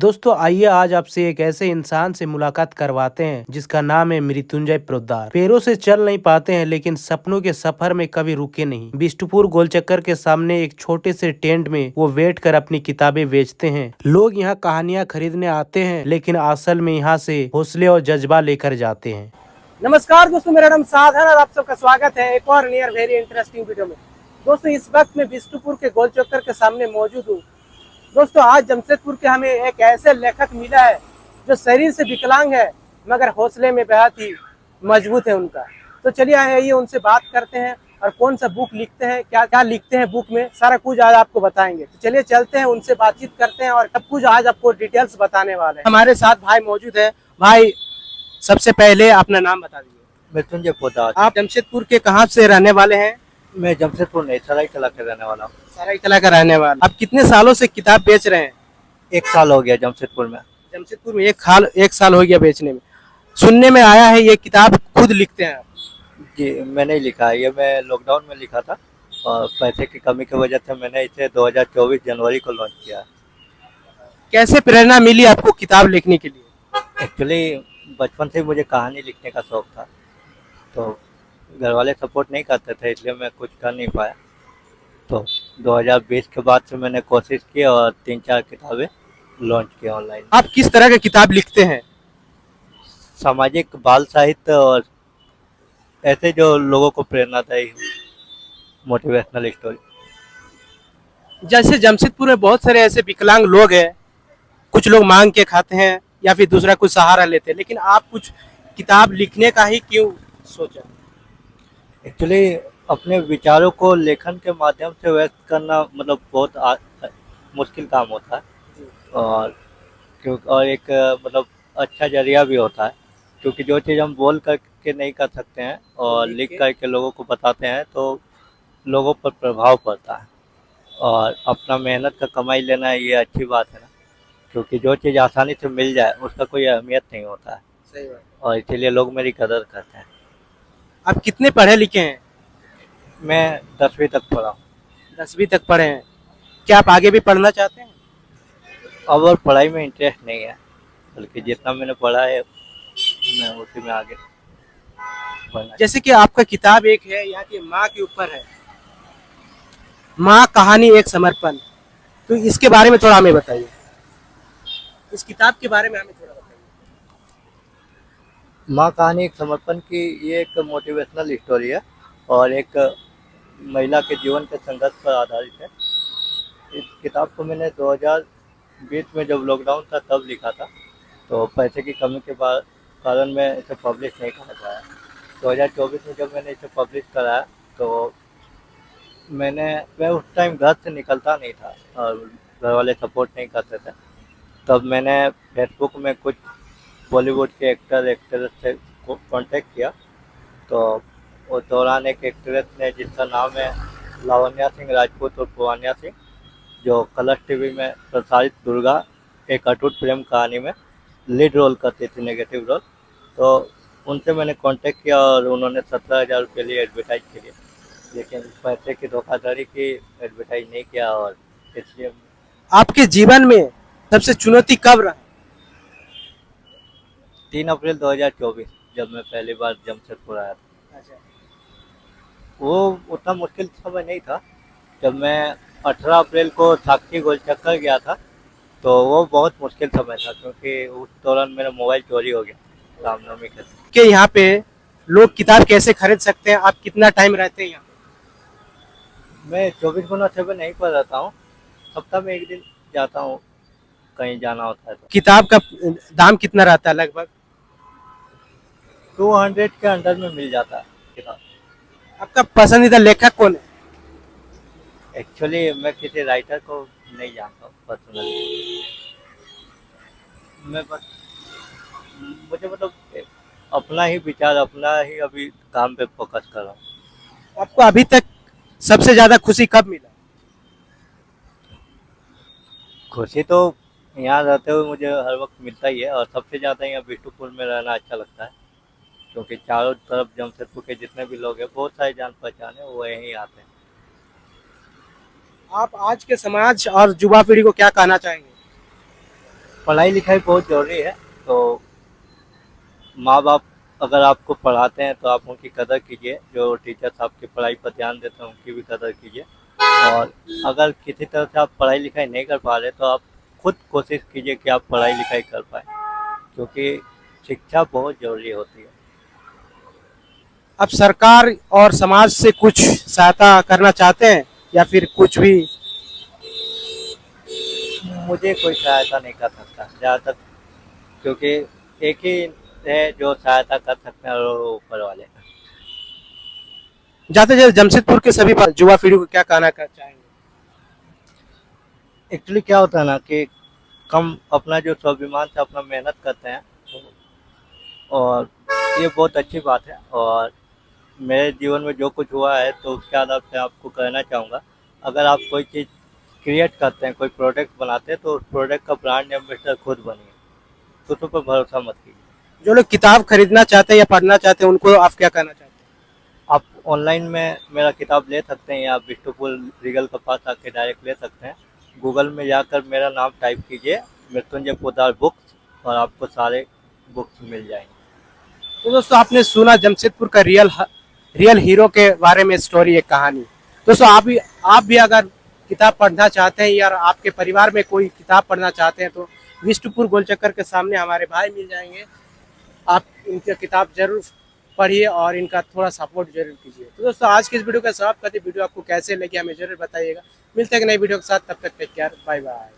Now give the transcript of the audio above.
दोस्तों आइए आज आपसे एक ऐसे इंसान से मुलाकात करवाते हैं जिसका नाम है मृत्युंजय पोद्दार। पैरों से चल नहीं पाते हैं लेकिन सपनों के सफर में कभी रुके नहीं। बिष्टुपुर गोलचक्कर के सामने एक छोटे से टेंट में वो बैठ कर अपनी किताबें बेचते हैं। लोग यहाँ कहानियाँ खरीदने आते हैं लेकिन असल में यहाँ से हौसले और जज्बा लेकर जाते हैं। नमस्कार दोस्तों, मेरा नाम साधन और आप सबका स्वागत है एक और नियर वेरी इंटरेस्टिंग वीडियो में। दोस्तों इस वक्त मैं बिष्टुपुर के गोलचक्कर के सामने मौजूद हूँ। दोस्तों आज जमशेदपुर के हमें एक ऐसे लेखक मिला है जो शरीर से विकलांग है मगर हौसले में बहुत ही मजबूत है उनका। तो चलिए आइए उनसे बात करते हैं और कौन सा बुक लिखते हैं, क्या क्या लिखते हैं बुक में, सारा कुछ आज आपको बताएंगे। तो चलिए चलते हैं, उनसे बातचीत करते हैं और सब कुछ आज आपको डिटेल्स बताने वाले हैं। हमारे साथ भाई मौजूद है। भाई सबसे पहले अपना नाम बता दीजिए। मृत्युंजय पोद्दार। आप जमशेदपुर के कहाँ से रहने वाले हैं? मैं जमशेदपुर नहीं, सरायकला के रहने वाला हूँ। सरायकला का रहने वाला। आप कितने सालों से किताब बेच रहे हैं? 1 साल हो गया जमशेदपुर में। जमशेदपुर में एक साल हो गया बेचने में। सुनने में आया है ये किताब खुद लिखते हैं आप? जी मैंने ही लिखा है, ये मैं लॉकडाउन में लिखा था और पैसे की कमी की वजह से मैंने इसे 2024 जनवरी को लॉन्च किया है। कैसे प्रेरणा मिली आपको किताब लिखने के लिए? एक्चुअली बचपन से ही मुझे कहानी लिखने का शौक था, तो घर वाले सपोर्ट नहीं करते थे इसलिए मैं कुछ कर नहीं पाया। तो 2020 के बाद से मैंने कोशिश की और 3-4 किताबें लॉन्च की ऑनलाइन। आप किस तरह की किताब लिखते हैं? सामाजिक, बाल साहित्य और ऐसे जो लोगों को प्रेरणादायी मोटिवेशनल स्टोरी। जैसे जमशेदपुर में बहुत सारे ऐसे विकलांग लोग हैं, कुछ लोग मांग के खाते हैं या फिर दूसरा कुछ सहारा लेते हैं, लेकिन आप कुछ किताब लिखने का ही क्यों सोचा? एक्चुअली अपने विचारों को लेखन के माध्यम से व्यक्त करना मतलब बहुत मुश्किल काम होता है और एक मतलब अच्छा जरिया भी होता है, क्योंकि जो चीज़ हम बोल करके नहीं कर सकते हैं और लिख करके लोगों को बताते हैं तो लोगों पर प्रभाव पड़ता है। और अपना मेहनत का कमाई लेना ये अच्छी बात है ना, क्योंकि जो चीज़ आसानी से मिल जाए उसका कोई अहमियत नहीं होता है। सही बात। और इसीलिए लोग मेरी कदर करते हैं। आप कितने पढ़े लिखे हैं? मैं 10वीं तक पढ़ा हूँ। 10वीं तक पढ़े हैं। क्या आप आगे भी पढ़ना चाहते हैं? अब और पढ़ाई में इंटरेस्ट नहीं है, बल्कि जितना मैंने पढ़ा है मैं उसी में आगे पढ़ना। जैसे कि आपका किताब एक है यहाँ की माँ के ऊपर है, माँ कहानी एक समर्पण, तो इसके बारे में थोड़ा हमें बताइए। इस किताब के बारे में हमें थोड़ा बताइए। माँ कहानी एक समर्पण की ये एक मोटिवेशनल स्टोरी है और एक महिला के जीवन के संघर्ष पर आधारित है। इस किताब को मैंने 2020 में जब लॉकडाउन था तब लिखा था, तो पैसे की कमी के कारण मैं इसे पब्लिश नहीं कर पाया। 2024 में जब मैंने इसे पब्लिश कराया तो मैं उस टाइम घर से निकलता नहीं था और घर वाले सपोर्ट नहीं करते थे। तब मैंने फेसबुक में कुछ बॉलीवुड के एक्टर एक्ट्रेस से कांटेक्ट किया, तो उस दौरान एक एक्ट्रेस ने जिसका नाम है लावण्या सिंह राजपूत और पुवान्या सिंह, जो कलर्स टीवी में प्रसारित दुर्गा एक अटूट प्रेम कहानी में लीड रोल करती थी, नेगेटिव रोल, तो उनसे मैंने कांटेक्ट किया और उन्होंने 17,000 रुपये लिए एडवर्टाइज के लिए, लेकिन पैसे की धोखाधड़ी की, एडवर्टाइज नहीं किया। और इसलिए आपके जीवन में सबसे चुनौती कब रहा? 3 अप्रैल 2024 जब मैं पहली बार जमशेदपुर आया था। अच्छा। वो उतना मुश्किल समय नहीं था। जब मैं 18 अप्रैल को साक्षी गोलचक्कर गया था तो वो बहुत मुश्किल समय था, क्योंकि उस दौरान मेरा मोबाइल चोरी हो गया रामनवमी के दिन। कि यहाँ पे लोग किताब कैसे खरीद सकते हैं? आप कितना टाइम रहते हैं यहाँ? मैं 24/7 नहीं पढ़ रहता हूँ, हफ्ता में 1 दिन जाता हूँ, कहीं जाना होता है तो। किताब का दाम कितना रहता है लगभग? 200 के अंडर में मिल जाता है किताब। आपका पसंदीदा लेखक कौन है? एक्चुअली मैं किसी राइटर को नहीं जानता हूँ पर्सनली। मैं बस मुझे मतलब अपना ही विचार, अपना ही अभी काम पे फोकस कर रहा हूँ। आपको अभी तक सबसे ज्यादा खुशी कब मिला? खुशी तो यहाँ रहते हुए मुझे हर वक्त मिलता ही है, और सबसे ज़्यादा यहाँ बिष्टुपुर में रहना अच्छा लगता है, क्योंकि चारों तरफ जमशेदपुर के जितने भी लोग हैं, बहुत सारे जान पहचान है, वो यहीं आते हैं। आप आज के समाज और युवा पीढ़ी को क्या कहना चाहेंगे? पढ़ाई लिखाई बहुत ज़रूरी है। तो माँ बाप अगर आपको पढ़ाते हैं तो आप उनकी कदर कीजिए, जो टीचर्स आपकी पढ़ाई पर ध्यान देते हैं उनकी भी कदर कीजिए। और अगर किसी तरह से आप पढ़ाई लिखाई नहीं कर पा रहे तो आप खुद कोशिश कीजिए कि आप पढ़ाई लिखाई कर पाएँ, क्योंकि शिक्षा बहुत ज़रूरी होती है। अब सरकार और समाज से कुछ सहायता करना चाहते हैं या फिर कुछ भी? मुझे कोई सहायता नहीं कर सकता जहाँ तक, क्योंकि एक ही है जो सहायता कर सकते हैं, और वो ऊपर वाले। जाते जाते जमशेदपुर के सभी युवा पीढ़ी को क्या कहना चाहेंगे? एक्चुअली क्या होता है ना कि कम अपना जो स्वाभिमान से अपना मेहनत करते हैं, और ये बहुत अच्छी बात है। और मेरे जीवन में जो कुछ हुआ है तो उसके आधार से आपको कहना चाहूँगा, अगर आप कोई चीज़ क्रिएट करते हैं, कोई प्रोडक्ट बनाते हैं, तो उस प्रोडक्ट का ब्रांड एम्बेसडर खुद बनिए, दूसरों पर भरोसा मत कीजिए। जो लोग किताब खरीदना चाहते हैं या पढ़ना चाहते हैं उनको आप क्या कहना चाहते हैं? आप ऑनलाइन में मेरा किताब ले सकते हैं, या बिष्टुपुर रीगल के पास आके डायरेक्ट ले सकते हैं। गूगल में जाकर मेरा नाम टाइप कीजिए, मृत्युंजय पोद्दार बुक्स, और आपको सारे बुक्स मिल जाएंगे। तो दोस्तों आपने सुना जमशेदपुर का रियल हीरो के बारे में स्टोरी, एक कहानी। दोस्तों आप भी अगर किताब पढ़ना चाहते हैं या आपके परिवार में कोई किताब पढ़ना चाहते हैं तो विष्णुपुर गोलचक्कर के सामने हमारे भाई मिल जाएंगे। आप इनकी किताब जरूर पढ़िए और इनका थोड़ा सपोर्ट जरूर कीजिए। तो दोस्तों आज की इस वीडियो का समाप्त करते, वीडियो आपको कैसे लगी हमें जरूर बताइएगा। मिलते हैं एक नई वीडियो के साथ, तब तक टेक केयर, बाय बाय।